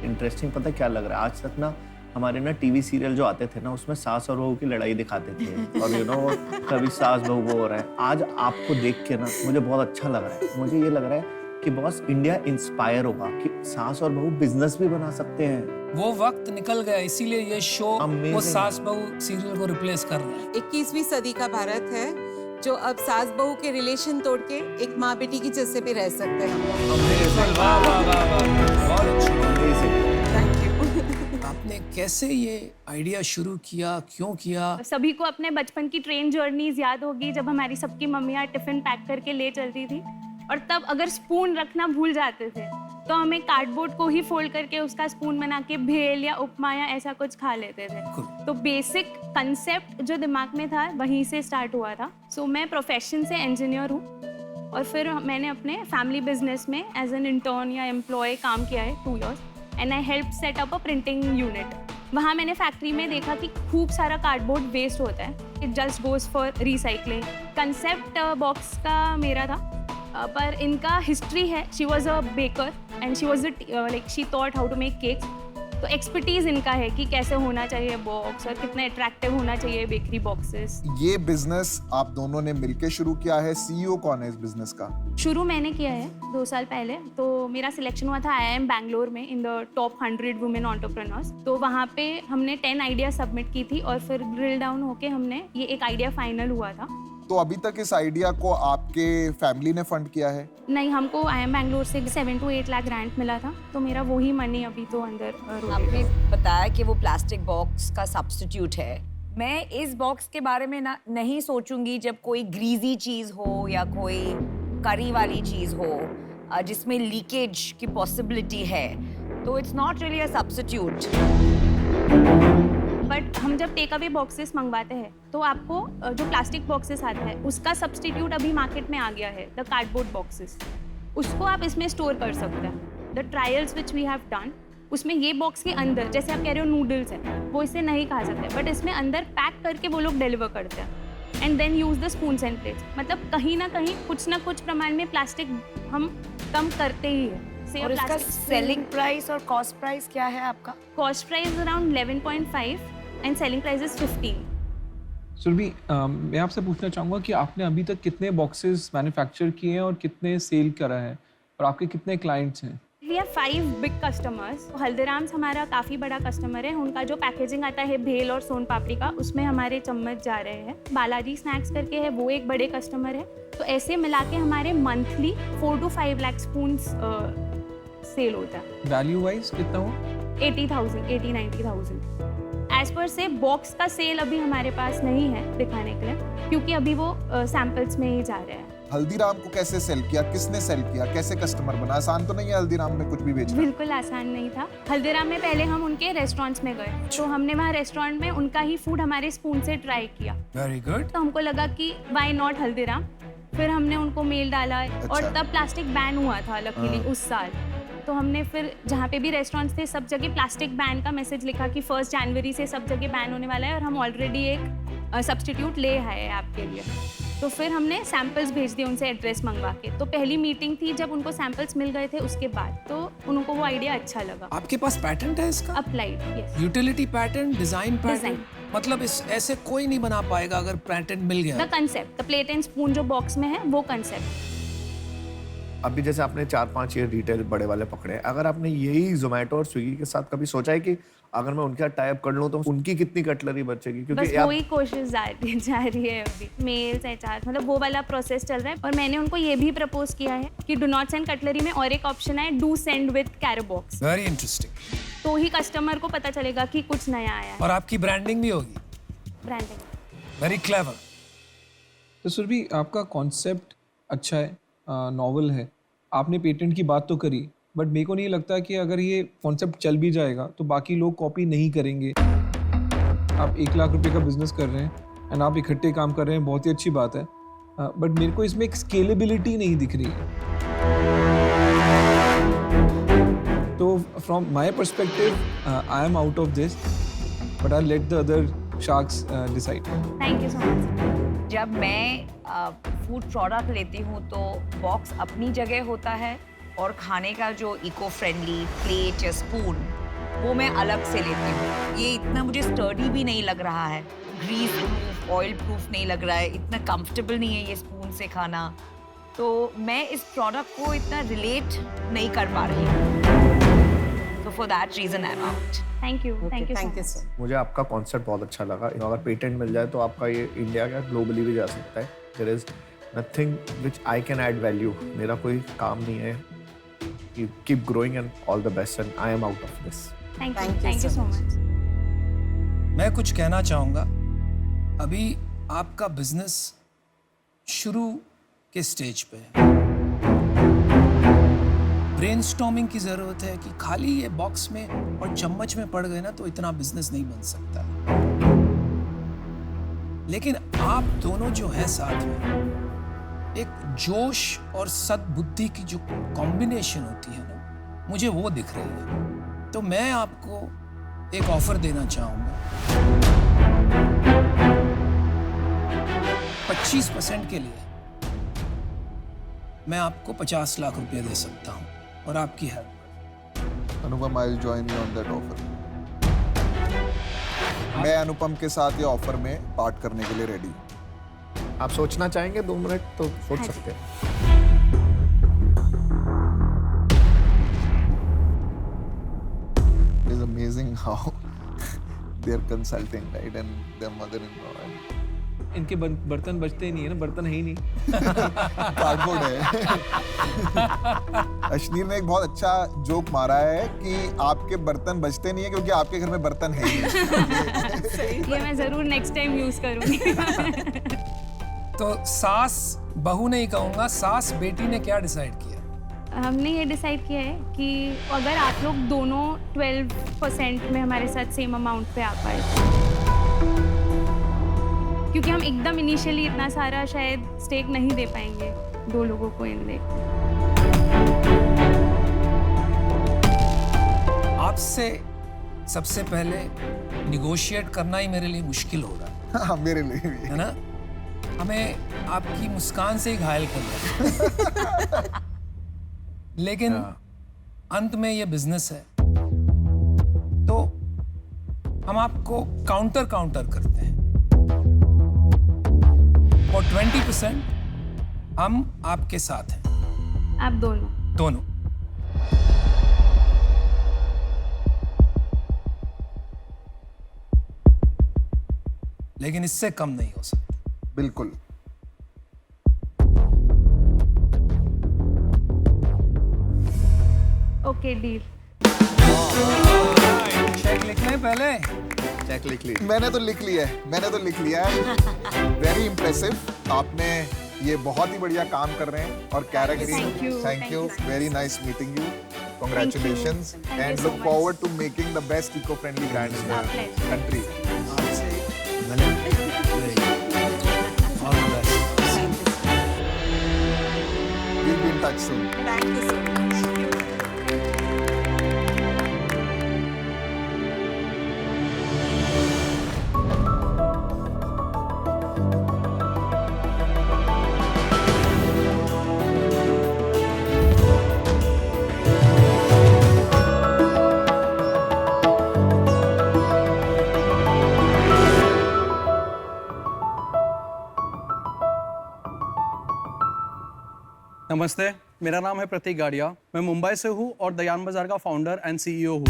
इंटरेस्टिंग पता क्या लग रहा है, आज तक ना हमारे ना टीवी सीरियल जो आते थे ना उसमें सास और बहू की लड़ाई दिखाते थे और कभी सास बहू वो हो रहा है। आज आपको देख के ना मुझे बहुत अच्छा लग रहा है। मुझे ये लग रहा है कि बॉस इंडिया इंस्पायर होगा कि सास और बहू बिजनेस भी बना सकते हैं। वो वक्त निकल गया, इसीलिए ये शो वो सास बहू सीरियल को रिप्लेस कर रहा है। 21वीं सदी का भारत है जो अब सास बहू के रिलेशन तोड़ के एक माँ बेटी की जैसे पे रह सकते हैं। वाह वाह वाह वाह, बहुत अच्छा। Thank you. आपने कैसे ये आइडिया शुरू किया, क्यों किया? सभी को अपने बचपन की ट्रेन जर्नीज याद होगी जब हमारी सबकी मम्मियाँ टिफिन पैक करके ले चलती थी और तब अगर स्पून रखना भूल जाते थे तो हमें कार्डबोर्ड को ही फोल्ड करके उसका स्पून बना के भेल या उपमा या ऐसा कुछ खा लेते थे। तो बेसिक कंसेप्ट जो दिमाग में था वहीं से स्टार्ट हुआ था। सो मैं प्रोफेशन से इंजीनियर हूँ और फिर मैंने अपने फैमिली बिजनेस में एज एन इंटर्न या एम्प्लॉय काम किया है 2 years and I help set up a printing unit. वहाँ मैंने फैक्ट्री में देखा कि खूब सारा कार्डबोर्ड वेस्ट होता है, it just goes for recycling. Concept box का मेरा था पर इनका हिस्ट्री है। She was a baker and she was like she thought how to make cakes. तो एक्सपर्टीज इनका है कि कैसे होना चाहिए बॉक्स और कितना अट्रैक्टिव होना चाहिए बेकरी बॉक्सेस। ये बिजनेस आप दोनों ने मिलके शुरू किया है। सीईओ कौन है इस बिजनेस का? शुरू मैंने किया है 2 साल पहले। तो मेरा सिलेक्शन हुआ था IIM बैंगलोर में in the top 100 women entrepreneurs. तो वहाँ पे हमने 10 आइडिया सबमिट की थी और फिर ड्रिल डाउन होके हमने ये एक आइडिया फाइनल हुआ था। तो अभी तक इस आइडिया को आपके फैमिली ने फंड किया है? नहीं, हमको IIM बैंगलोर से 7 to 8 लाख ग्रांट मिला था, तो मेरा वही मनी अभी तो अंदर। आपने बताया कि वो प्लास्टिक बॉक्स का सब्स्टिट्यूट है। मैं इस बॉक्स के बारे में नहीं सोचूंगी जब कोई ग्रीजी चीज हो या कोई करी वाली चीज हो जिसमें लीकेज की पॉसिबिलिटी है, तो it's not really a substitute. But हम जब टेक अवे बॉक्सेस मंगवाते हैं तो आपको जो प्लास्टिक बॉक्सेस आता है उसका सब्स्टिट्यूट अभी मार्केट में आ गया है, द कार्डबोर्ड बॉक्सेस। उसको आप इसमें स्टोर कर सकते हैं। The trials which we have done, उसमें ये बॉक्स के अंदर, जैसे आप कह रहे हो नूडल्स है, वो इसे नहीं खा सकते, बट इसमें अंदर पैक करके वो लोग डिलीवर करते हैं and then use the spoons and plates. मतलब कहीं ना कुछ प्रमाण में प्लास्टिक हम कम करते ही है। और इसका सेलिंग प्राइस और कॉस्ट प्राइस क्या है आपका? Cost price around 11.5 and selling price is 15। Surabhi, मैं आपसे पूछना चाहूँगा कि आपने अभी तक कितने बॉक्सेस मैन्युफैक्चर किए हैं और कितने सेल करा है और आपके कितने क्लाइंट्स हैं? We have 5 big customers. Haldiram's हमारा काफ़ी बड़ा कस्टमर है। उनका जो पैकेजिंग आता है भेल और सोन पापड़ी का, उसमें हमारे चम्मच जा रहे हैं। बालाजी स्नैक्स करके है, वो एक बड़े कस्टमर है। तो ऐसे मिला के हमारे monthly 4 to 5 lakh spoons sale होता है। वैल्यू वाइज कितना हो? 80,000 एज पर से बॉक्स का सेल अभी हमारे पास नहीं है दिखाने के लिए, क्योंकि अभी वो सैंपल्स में ही जा रहे हैं। हल्दीराम को कैसे सेल किया, किसने सेल किया, कैसे कस्टमर बना? आसान तो नहीं है हल्दीराम में कुछ भी बेचना। बिल्कुल आसान नहीं था। हल्दीराम में पहले हम उनके रेस्टोरेंट्स में गए, तो हमने वहाँ रेस्टोरेंट में उनका ही फूड हमारे स्पून से ट्राई किया। Very good. तो हमको लगा कि व्हाई नॉट हल्दीराम। फिर हमने उनको मेल डाला और तब प्लास्टिक बैन हुआ था लकीली उस साल। तो हमने फिर जहाँ पे भी रेस्टोरेंट्स थे सब जगह प्लास्टिक बैन का मैसेज लिखा कि 1 जनवरी से सब जगह बैन होने वाला है, और हम ऑलरेडी एक सब्स्टिट्यूट ले आए हैं आपके लिए। तो फिर हमने सैंपल्स भेज दिए उनसे एड्रेस मंगवा के। तो पहली मीटिंग थी जब उनको सैंपल्स मिल गए थे, उसके बाद तो उनको वो आइडिया अच्छा लगा। आपके पास पैटेंट है इसका? Applied, yes. Utility patent, design patent, मतलब इस ऐसे कोई नहीं बना पाएगा अगर पैटेंट मिल गया। The concept, the plate and spoon जो बॉक्स में है वो कंसेप्ट। अभी जैसे आपने 4-5 ये रिटेल बड़े वाले पकड़े, अगर आपने यही जोमेटो और स्विगी के साथ कभी सोचा है कि अगर मैं उनके साथ टाई अप कर लूं तो उनकी कितनी कटलरी बचेगी? क्योंकि बस वही कोशिश जा रही है अभी। मेल्स एचआर मतलब वो वाला प्रोसेस चल रहा है। और मैंने उनको ये भी प्रपोज किया है कि डू नॉट सेंड कटलरी में और एक ऑप्शन है, do send with Cairo box. Very interesting. तो ही कस्टमर को पता चलेगा कि कुछ नया आया है। और आपकी ब्रांडिंग भी होगी। Branding very clever. तो सुरभि, आपका कॉन्सेप्ट अच्छा है, नॉवल है, आपने पेटेंट की बात तो करी, बट मेरे को नहीं लगता कि अगर ये कॉन्सेप्ट चल भी जाएगा तो बाकी लोग कॉपी नहीं करेंगे। आप 1 लाख रुपए का बिजनेस कर रहे हैं एंड आप इकट्ठे काम कर रहे हैं, बहुत ही अच्छी बात है, बट मेरे को इसमें एक स्केलेबिलिटी नहीं दिख रही है। तो from my perspective I am out of this, but I let the other sharks decide. Thank you so much. जब मैं फूड प्रोडक्ट लेती हूँ तो बॉक्स अपनी जगह होता है और खाने का जो इको फ्रेंडली प्लेट या स्पून वो मैं अलग से लेती हूँ। ये इतना मुझे स्टर्डी भी नहीं लग रहा है, ग्रीस प्रूफ, ऑयल प्रूफ नहीं लग रहा है, इतना कंफर्टेबल नहीं है ये स्पून से खाना। तो मैं इस प्रोडक्ट को इतना रिलेट नहीं कर पा रही हूँ। तो for that reason I am out. Thank you so much. मुझे आपका कॉन्सेप्ट बहुत अच्छा लगा। अगर पेटेंट मिल जाए तो आपका ये इंडिया का ग्लोबली भी जा सकता है। There is nothing which I can add value. मेरा कोई काम नहीं है। Keep growing and all the best and I am out of this. Thank you so much. मैं कुछ कहना चाहूँगा। अभी आपका बिजनेस शुरू के स्टेज पे है। ब्रेनस्टॉर्मिंग की ज़रूरत है कि खाली ये बॉक्स में और चम्मच में पड़ गए ना तो इतना बिजनेस नहीं बन सकता। लेकिन आप दोनों जो हैं साथ में, एक जोश और सद्बुद्धि की जो कॉम्बिनेशन होती है ना, मुझे वो दिख रही है। तो मैं आपको एक ऑफर देना चाहूँगा। 25% के लिए मैं आपको 50 लाख रुपए दे सकता हूँ और आपकी help. Anupam, I will join you on that offer. मैं अनुपम के साथ ये ऑफर में पार्ट करने के लिए रेडी हूँ। आप सोचना चाहेंगे 2 मिनट तो सोच सकते हैं। It is amazing how they are consulting, right, and their mother-in-law. इनके बर्तन बचते ही नहीं है ना, बर्तन है ही नहीं। कार्डबोर्ड है। अश्नीर ने एक बहुत अच्छा जोक मारा है कि आपके बर्तन बचते नहीं है क्योंकि आपके घर में बर्तन है ही नहीं। ये मैं जरूर नेक्स्ट टाइम यूज करूंगी। तो सास बहू नहीं कहूंगा, सास बेटी ने क्या डिसाइड किया? हमने ये डिसाइड किया है कि अगर आप लोग दोनों 12% में हमारे साथ सेम अमाउंट पे आ पाए, क्योंकि हम एकदम इनिशियली इतना सारा शायद स्टेक नहीं दे पाएंगे 2 लोगों को इन देख। आपसे सबसे पहले निगोशिएट करना ही मेरे लिए मुश्किल हो रहा है। हाँ, मेरे लिए भी है ना? हमें आपकी मुस्कान से ही घायल कर दिया। लेकिन अंत में ये बिजनेस है, तो हम आपको काउंटर करते हैं और 20% हम आपके साथ हैं। आप दोनों। लेकिन इससे कम नहीं हो सकता। बिल्कुल। Okay, deal. चेक लिख लें पहले। चेक लिख ली। मैंने तो लिख लिया है। Very impressive. आपने ये बहुत ही बढ़िया काम कर रहे हैं और character. Thank you. Very nice meeting you. Congratulations and look forward to making the best eco-friendly brands in the country. We'll be in touch soon. Thank you so much. नमस्ते, मेरा नाम है प्रतीक गाड़िया। मैं मुंबई से हूँ और दयान बाजार का फाउंडर एंड सीईओ हूँ।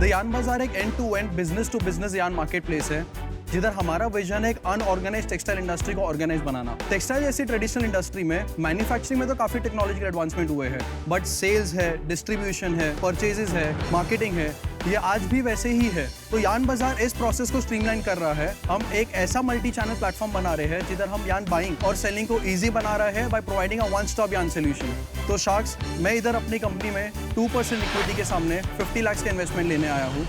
दयान बाजार एक end to end business to business yarn marketplace है, जिधर हमारा विजन है एक अनऑर्गेनाइज्ड टेक्सटाइल इंडस्ट्री को ऑर्गेनाइज बनाना। टेक्सटाइल जैसी ट्रेडिशनल इंडस्ट्री में मैन्युफैक्चरिंग में तो काफी टेक्नोलॉजिकल एडवांसमेंट हुए हैं, बट सेल्स है, डिस्ट्रीब्यूशन है, परचेजेस है, मार्केटिंग है, ये आज भी वैसे ही है। तो यार्न बाजार इस प्रोसेस को स्ट्रीमलाइन कर रहा है। हम एक ऐसा मल्टी चैनल प्लेटफॉर्म बना रहे हैं जिधर हम यार्न बाइंग और सेलिंग को इजी बना रहे हैं by providing a one stop yarn solution. तो शार्क्स, मैं इधर अपनी कंपनी में 2% इक्विटी के सामने 50 लाख का इन्वेस्टमेंट लेने आया हूँ।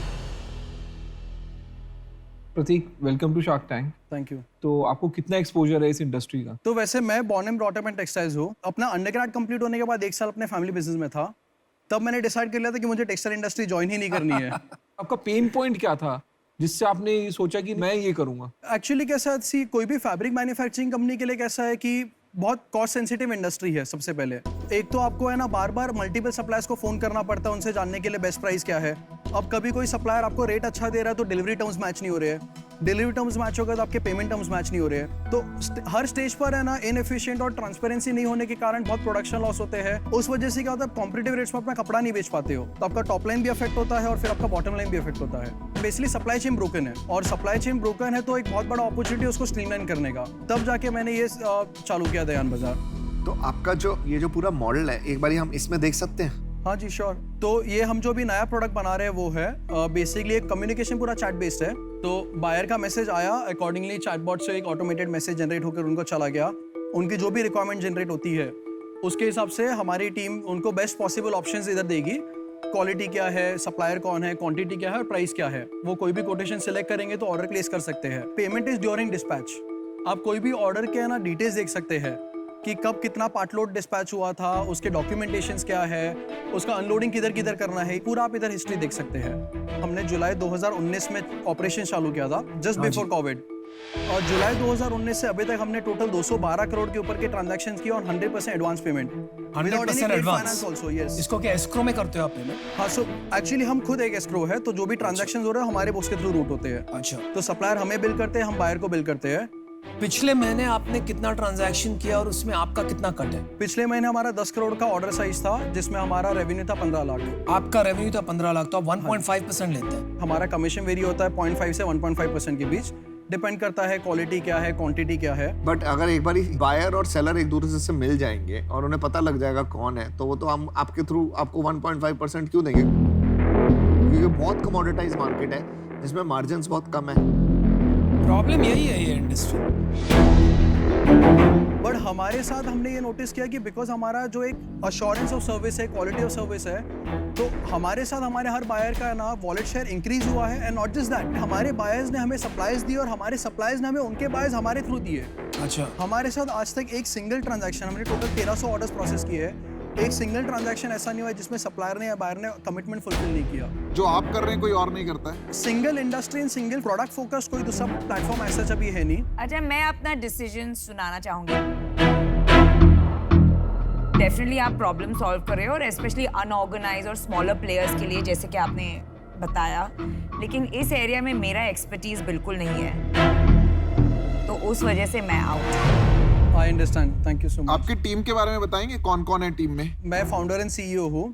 Prateek, welcome to Shark Tank. Thank you. तो आपको कितना एक्सपोजर है इस इंडस्ट्री का? तो वैसे मैं born and brought up in textiles हूँ। अपना अंडरग्रेड कंप्लीट होने के बाद 1 साल अपने फैमिली बिजनेस में था, तब मैंने डिसाइड कर लिया था कि मुझे टेक्सटाइल इंडस्ट्री ज्वाइन ही नहीं करनी है। आपका पेन पॉइंट क्या था जिससे आपने सोचा कि मैं ये करूंगा? एक्चुअली कैसा है, कोई भी फैब्रिक मैन्युफैक्चरिंग कंपनी के लिए कैसा है कि बहुत कॉस्ट सेंसिटिव इंडस्ट्री है। सबसे पहले एक तो आपको है ना बार बार मल्टीपल सप्लायर्स को फोन करना पड़ता है उनसे जानने के लिए बेस्ट प्राइस क्या है। अब कभी कोई सप्लायर आपको रेट अच्छा दे रहा है तो डिलीवरी टर्म्स मैच नहीं हो रहे हैं, डिलीवरी टर्म्स मैच होगा तो आपके पेमेंट टर्म्स मैच नहीं हो रहे हैं। तो हर स्टेज पर है ना इनएफिशिएंट और ट्रांसपेरेंसी नहीं होने के कारण बहुत प्रोडक्शन लॉस होते हैं। उस वजह से क्या होता है, कॉम्पिटिटिव रेट्स में अपना कपड़ा नहीं बेच पाते हो, तो आपका टॉप लाइन भी अफेक्ट होता है और फिर आपका बॉटम लाइन भी अफेक्ट होता है। बेसिकली सप्लाई चेन ब्रोकन है, और सप्लाई चेन ब्रोकन है तो एक बहुत बड़ा अपॉर्चुनिटी उसको स्ट्रीमलाइन करने का। तब जाके मैंने ये चालू किया दयान बाजार। तो आपका जो ये जो पूरा मॉडल है, एक बार हम इसमें देख सकते हैं? हाँ जी, श्योर। तो ये हम जो भी नया प्रोडक्ट बना रहे हैं वो है बेसिकली एक कम्युनिकेशन पूरा चैट बेस्ड है। तो बायर का मैसेज आया, अकॉर्डिंगली चैटबॉट से एक ऑटोमेटेड मैसेज जनरेट होकर उनको चला गया। उनकी जो भी रिक्वायरमेंट जनरेट होती है उसके हिसाब से हमारी टीम उनको बेस्ट पॉसिबल ऑप्शंस इधर देगी। क्वालिटी क्या है, सप्लायर कौन है, क्वांटिटी क्या है और प्राइस क्या है, वो कोई भी कोटेशन सिलेक्ट करेंगे तो ऑर्डर प्लेस कर सकते हैं। Payment is during dispatch. आप कोई भी ऑर्डर के ना डिटेल्स देख सकते हैं कि कब कितना पार्ट लोड डिस्पैच हुआ था, उसके डॉक्यूमेंटेशंस क्या है, उसका अनलोडिंग किधर किधर करना है, पूरा आप इधर हिस्ट्री देख सकते हैं। हमने जुलाई 2019 में ऑपरेशन चालू किया था, जस्ट बिफोर कोविड, और जुलाई 2019 से अभी तक हमने टोटल 212 करोड़ के ऊपर के ट्रांजैक्शंस किए और 100% advance payment. 100% advance also, yes. इसको क्या एस्क्रो में करते हो आप पेमेंट? हाँ, सो एक्चुअली हम खुद एक एस्क्रो है, तो जो भी ट्रांजैक्शंस हो रहे हैं हमारे बुक्स के थ्रू रूट होते हैं। अच्छा। तो सप्लायर हमें बिल करते हैं, हम बायर को बिल करते हैं। पिछले महीने आपने कितना ट्रांजैक्शन किया और उसमें आपका कितना कट है? पिछले महीने हमारा 10 करोड़ का ऑर्डर साइज था, जिसमें हमारा रेवेन्यू था 15 लाख। आपका रेवेन्यू था 15 लाख, तो आप 1.5% लेते हैं। हमारा कमीशन वेरी होता है 0.5 से 1.5% के बीच, डिपेंड करता है क्वालिटी क्या है, क्वांटिटी क्या है। बट अगर एक बार बायर और सेलर एक दूसरे से मिल जाएंगे और उन्हें पता लग जाएगा कौन है, तो वो तो हम आपके थ्रू आपको 1.5% क्यों देंगे? क्योंकि बहुत कमोडिटाइज मार्केट है जिसमें मार्जिन्स बहुत कम है। प्रॉब्लम यही है ये इंडस्ट्री। बट हमारे साथ हमने ये नोटिस किया कि बिकॉज हमारा जो एक अश्योरेंस ऑफ सर्विस है, क्वालिटी ऑफ सर्विस है, तो हमारे साथ हमारे हर बायर का ना वॉलेट शेयर इंक्रीज हुआ है। एंड नॉट जस्ट दैट, हमारे बायर्स ने हमें सप्लाईज दी और हमारे सप्लाईज ने हमें उनके बायर्स हमारे थ्रू दिए। अच्छा, हमारे साथ आज तक एक सिंगल ट्रांजैक्शन, हमने टोटल 1300 ऑर्डर्स प्रोसेस किए हैं, एक सिंगल ट्रांजैक्शन ऐसा नहीं हुआ जिसमें सप्लायर ने या बायर ने कमिटमेंट फुलफिल नहीं किया। जो आप कर रहे हैं कोई और नहीं करता है। Single industry and single product focused कोई दूसरा प्लेटफॉर्म ऐसा अभी है नहीं। अच्छा, मैं अपना डिसीजन सुनाना चाहूंगी। डेफिनेटली आप प्रॉब्लम सॉल्व कर रहे हो, और स्पेशली अनऑर्गेनाइज और स्मॉलर प्लेयर्स के लिए, जैसे कि आपने बताया, लेकिन इस एरिया में मेरा एक्सपर्टीज बिल्कुल नहीं है, तो उस वजह से मैं out. I understand, thank you so much. आपकी टीम के बारे में बताएंगे, कौन कौन है टीम में? मैं फाउंडर एंड सीईओ हूँ।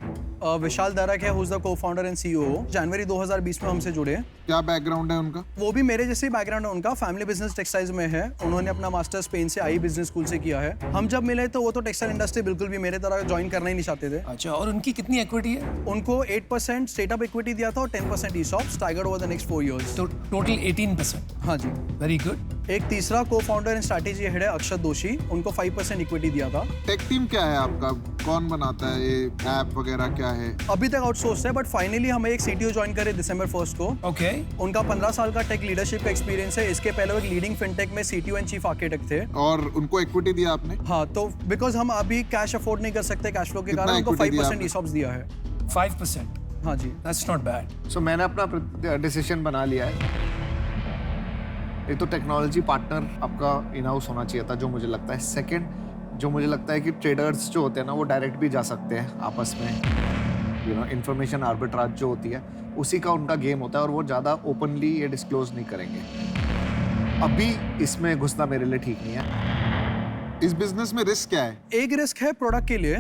विशाल दरक है, who is the co-founder and CEO. जनवरी 2020 में हमसे जुड़े। क्या बैकग्राउंड है उनका? वो भी मेरे जैसे ही बैकग्राउंड है उनका, फैमिली बिजनेस टेक्सटाइल्स में है। उन्होंने अपना मास्टर स्पेन से आई बिजनेस स्कूल से किया है। हम जब मिले तो वो तो टेक्सटाइल इंडस्ट्री बिल्कुल भी मेरे तरह ज्वाइन करना ही नहीं चाहते थे। अच्छा, और उनकी कितनी इक्विटी है? उनको 8% स्टेटअप इक्विटी दिया था और 10% ESOP staggered over the next 4 years। तो टोटल 18%। हाँ जी, वेरी गुड। एक तीसरा को-फाउंडर एंड स्ट्रैटेजी हेड है अक्षत दोषी, उनको 5% इक्विटी दिया था। टेक टीम क्या है आपका? कौन बनाता है ये ऐप वगैरह, क्या है? अभी तक आउटसोर्स है, बट फाइनली हमें एक CTO ज्वाइन करे December 1 को। ओके। उनका 15 साल का टेक लीडरशिप का एक्सपीरियंस है। इसके पहले वो एक लीडिंग फिनटेक में CTO एंड चीफ आर्किटेक्ट थे। और उनको इक्विटी दिया आपने? हाँ, तो बिकॉज हम अभी कैश अफोर्ड नहीं कर सकते कैश फ्लो के कितना कारण, उनको equity दिया 5% ESOPs दिया है। 5%? हाँ जी, दैट्स नॉट बैड। सो मैंने अपना डिसीजन बना लिया है। एक तो टेक्नोलॉजी पार्टनर आपका इन हाउस होना चाहिए था, जो मुझे लगता है। सेकंड, जो मुझे लगता है कि ट्रेडर्स जो होते हैं ना, वो डायरेक्ट भी जा सकते हैं आपस में। इंफॉर्मेशन आर्बिट्राज जो होती है, उसी का उनका गेम होता है, और वो ज़्यादा ओपनली ये डिस्क्लोज नहीं करेंगे। अभी इसमें घुसना मेरे लिए ठीक नहीं है। इस बिजनेस में रिस्क क्या है? एक रिस्क है प्रोडक्ट के लिए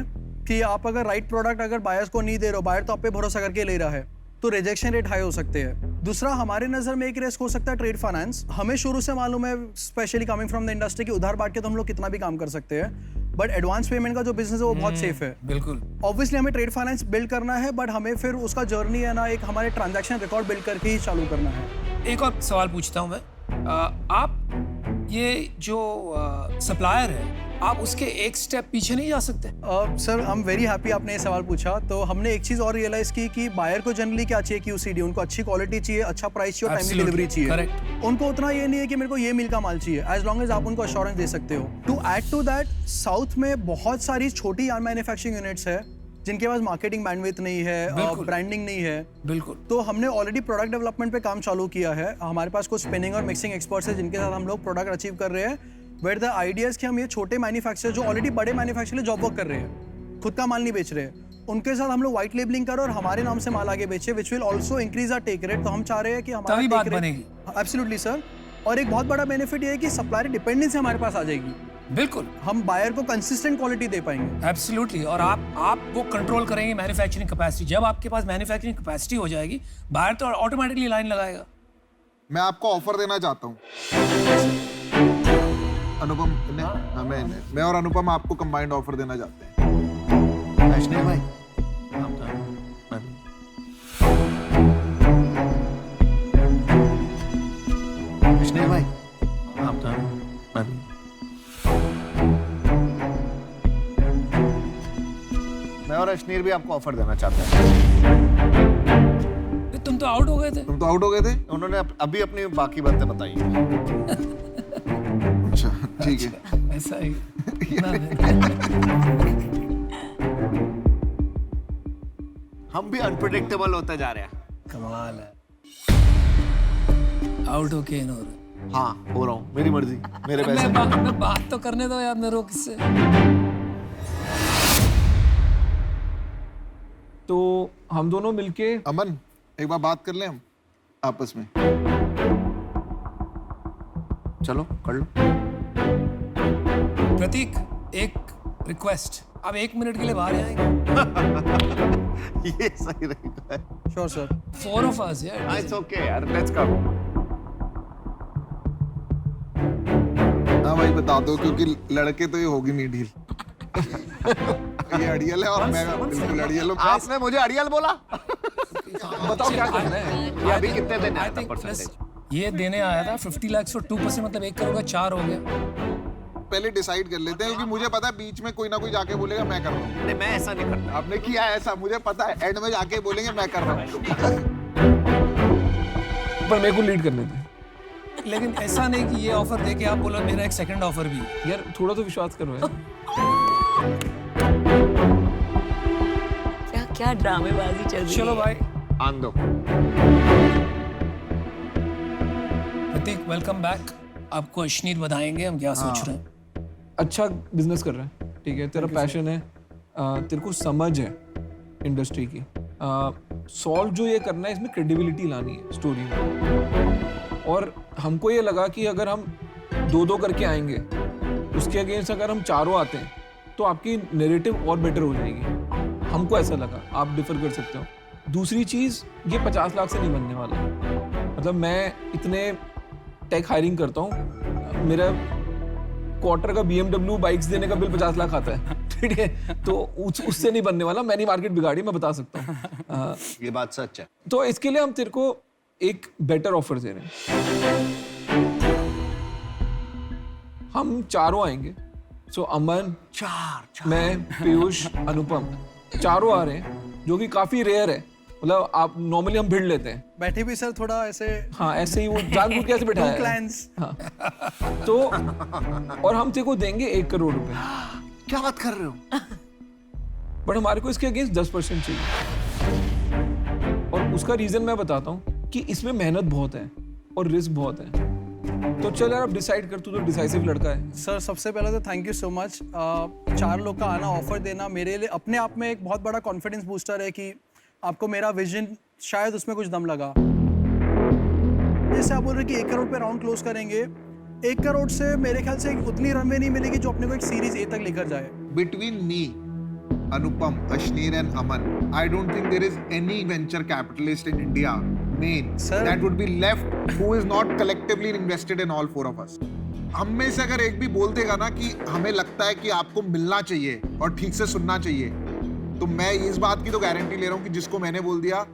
कि आप अगर राइट प्रोडक्ट अगर बायर्स को नहीं दे रहे हो, बायर तो आप पे भरोसा करके ले रहा है, तो रिजेक्शन रेट हाई हो सकते हैं। दूसरा, हमारे नज़र में एक रिस्क हो सकता है ट्रेड फाइनेंस। हमें शुरू से मालूम है, specially coming from the industry, कि उधार बांट के तो हम लोग कितना भी काम कर सकते हैं, बट एडवांस पेमेंट का जो बिजनेस है वो बहुत सेफ है। बिल्कुल। ऑब्वियसली हमें ट्रेड फाइनेंस बिल्ड करना है, बट हमें फिर उसका जर्नी है ना, एक हमारे ट्रांजैक्शन रिकॉर्ड बिल्ड करके ही चालू करना है। एक और सवाल पूछता हूँ मैं, आप ये जो सप्लायर है, आप उसके एक स्टेप पीछे नहीं जा सकते? Sir, I am very happy आपने ये सवाल पूछा। तो हमने एक चीज़ और रियलाइज़ की कि बायर को जनरली क्या चाहिए, QCD, उनको अच्छी क्वालिटी चाहिए, अच्छा प्राइस चाहिए, टाइमली डिलीवरी चाहिए। Correct. उनको उतना ये नहीं है कि मेरे को ये मिल का माल चाहिए, एज लॉन्ग एज आप उनको अश्योरेंस दे सकते हो। To add to that, south में बहुत सारी छोटी मैन्युफैक्चरिंग यूनिट्स है जिनके पास मार्केटिंग बैंडविड्थ नहीं है, ब्रांडिंग नहीं है। बिल्कुल। तो हमने ऑलरेडी प्रोडक्ट डेवलपमेंट पे काम चालू किया है। हमारे पास कुछ स्पिनिंग और मिक्सिंग एक्सपर्ट्स हैं जिनके साथ हम लोग प्रोडक्ट अचीव कर रहे हैं। वेयर द आइडियाज कि हम ये छोटे मैन्युफैक्चरर जो ऑलरेडी बड़े मैन्युफैक्चरर जॉब वर्क कर रहे हैं, खुद का माल नहीं बेच रहे हैं, उनके साथ हम लोग व्हाइट लेबलिंग करो और हमारे नाम से माल आगे बेचे, which will also increase our take rate. तो हम चाह रहे हैं कि हमारा बात बनेगी। Absolutely sir. और एक बहुत बड़ा बेनिफिट ये है कि सप्लायर डिपेंडेंसी हमारे पास आ जाएगी। बिल्कुल, हम बायर को कंसिस्टेंट क्वालिटी दे पाएंगे। एब्सोल्युटली। और आप वो कंट्रोल करेंगे मैन्युफैक्चरिंग कैपेसिटी। जब आपके पास मैन्युफैक्चरिंग कैपेसिटी हो जाएगी, बायर तो ऑटोमेटिकली लाइन लगाएगा। मैं आपको ऑफर देना चाहता हूँ, अनुपम ने, मैं और अनुपम आपको कंबाइंड ऑफर देना चाहते हैं। अश्नीर भाई, अश्नीर भाई, मैं और अश्नीर भी आपको ऑफर देना चाहते हैं। तुम तो आउट हो गए थे। तुम तो आउट हो गए थे। उन्होंने अभी अपनी बाकी बातें बताई। अच्छा, ठीक है। ऐसा ही। हम भी अनप्रेडिक्टेबल होते जा रहे हैं। कमाल है। आउट हो के नूर। हाँ, हो रहा हूँ, मेरी मर्जी, मेरे पैसे। मैं बात तो करने दो यार, मेरे को किससे। तो हम दोनों मिलके, अमन, एक बार बात कर लें हम आपस में। चलो कर लो। प्रतीक, एक रिक्वेस्ट, अब 1 मिनट के लिए बाहर आएंगे। ये सही रहेगा। Sure sir. 4 of us, यार। इट्स ओके यार, लेट्स कम। हाँ भाई, बता दो, क्योंकि लड़के तो ये होगी नहीं डील। ये अड़ियल है और मैं बिल्कुल अड़ियल हूँ। आपने मुझे अड़ियल बोला? बताओ क्या करना है। ये अभी कितने देने आया था परसेंटेज? ये देने आया था 50 लाख और 2%, मतलब 1 करोड़ का 4 हो गया। पहले डिसाइड कर लेते हैं, क्योंकि मुझे पता है बीच में कोई ना कोई जाके बोलेगा मैं कर रहा हूँ। नहीं, मैं ऐसा नहीं करता। आपने किया है ऐसा, मुझे पता है, एंड में जाके बोलेंगे मैं कर रहा हूँ। पर मेरे को लीड करने दे। लेकिन ऐसा नहीं कि ये ऑफर दे के आप बोलो मेरा एक सेकंड ऑफर भी है। यार थोड़ा तो विश्वास करो यार। क्या ड्रामेबाजी चल रही है। चलो भाई, आन दो। प्रतीक वेलकम बैक। आपको अश्नीर बताएंगे हम क्या सोच रहे हैं। अच्छा बिजनेस कर रहा है, ठीक है, तेरा पैशन है, तेरे को समझ है इंडस्ट्री की, सॉल्व जो ये करना है इसमें क्रेडिबिलिटी लानी है स्टोरी में। और हमको ये लगा कि अगर हम 2-2 करके आएंगे, उसके अगेंस्ट अगर हम 4 आते हैं तो आपकी नैरेटिव और बेटर हो जाएगी। हमको ऐसा लगा, आप डिफर कर सकते हो। दूसरी चीज़, ये 50 लाख से नहीं बनने वाला। मतलब मैं इतने टेक हायरिंग करता हूँ, मेरा क्वार्टर का BMW बाइक्स देने का बिल 50 लाख आता है, ठीक है, तो उससे नहीं बनने वाला। मैंने मार्केट बिगाड़ी, मैं बता सकता हूँ। ये बात सच है। तो इसके लिए हम तेरे को एक बेटर ऑफर दे रहे हैं। हम 4 आएंगे, सो अमन, मैं, पीयूष, अनुपम, 4 आ रहे हैं, जो कि काफी रेयर है। मतलब आप नॉर्मली हम भिड़ लेते हैं। बैठे भी सर थोड़ा ऐसे, हाँ ऐसे ही वो जानबूझ के ऐसे बिठाया है। क्लाइंट्स। हाँ। तो और हम तेरे को देंगे 1 करोड़ रुपए। क्या बात कर रहे हो? बट हमारे को इसके अगेंस्ट 10% चाहिए। और उसका रीजन मैं बताता हूँ कि इसमें मेहनत बहुत है और रिस्क बहुत है। तो चल यार, अब डिसाइड कर, तू तो डिसाइसिव लड़का है। सर सबसे पहले तो थैंक यू सो मच। 4 लोग का आना, ऑफर देना मेरे लिए अपने आप में एक बहुत बड़ा कॉन्फिडेंस बूस्टर है कि आपको मेरा विजन शायद उसमें कुछ दम लगा। जैसे आप बोल रहे हैं कि 1 करोड़ पे राउंड क्लोज करेंगे, 1 करोड़ से मेरे ख्याल से उतनी रनवे नहीं मिलेगी जो अपने को एक सीरीज A तक लेकर जाए। Between me, Anupam, Ashneer and Aman, I don't think there is any venture capitalist in India, main, that would be left who is not collectively invested in all 4 of us. हम में से अगर एक भी बोल देगा ना कि हमें लगता है कि आपको मिलना चाहिए और ठीक से सुनना चाहिए, तो मैं इस बात की तो गारंटी ले रहा हूँ कि जिसको मैंने बोल दिया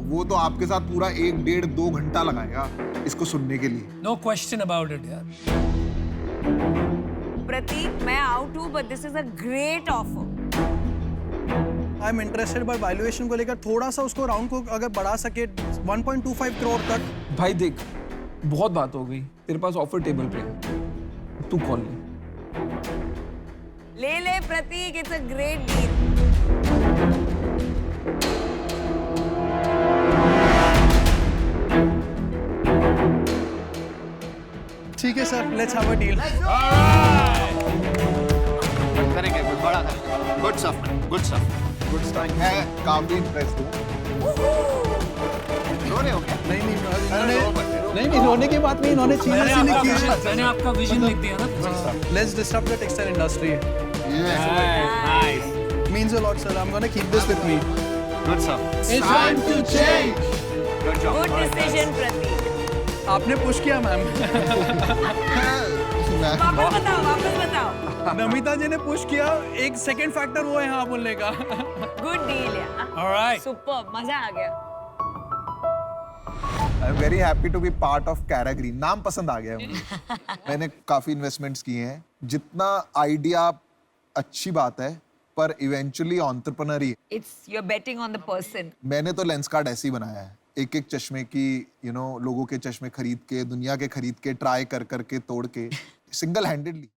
वो तो आपके साथ पूरा 1-1.5-2 घंटा लगाएगा इसको सुनने के लिए। नो क्वेश्चन अबाउट इट यार। प्रतीक, मैं आउट हूँ, but this is a great offer. I am interested, by valuation को लेकर थोड़ा सा उसको राउंड को अगर बढ़ा सके 1.25 करोड़ तक। भाई देख, बहुत बात हो गई, तेरे पास ऑफर टेबल पे है, तू कॉल ले प्रतीक, इट्स अ ग्रेट डील। ठीक है sir, let's have a deal. करेंगे, कुछ बड़ा करेंगे। Good stuff, good stuff, good stuff. मैं काफी इम्प्रेस्ड हूँ। रो रहे हो क्या? नहीं, रोने की बात नहीं, इन्होंने चीजें लिखी है। मैंने आपका विजन लिख दिया ना। Let's disrupt the textile industry. Nice. Means a lot, sir. I'm gonna keep this with me. Good stuff. It's time to change. Good job. Good decision Prateek. आपने पुश किया मैम। वापस बताओ। नमिता जी ने पुश किया, एक सेकंड फैक्टर वो है हाँ बोलने का। गुड डील यार। Alright. सुपर, मजा आ गया। I am very happy to be part of Carragreen. नाम पसंद आ गया मुझे। मैंने काफी इन्वेस्टमेंट्स किए हैं। जितना आइडिया अच्छी बात है, पर इवेंचुअली एंटरप्रेन्योर ही। It's you are betting on the person. मैंने तो लेंसकार्ट ऐसे ही बनाया है, एक चश्मे की लोगों के चश्मे खरीद के, दुनिया के खरीद के, ट्राई कर करके, तोड़ के, सिंगल हैंडेडली।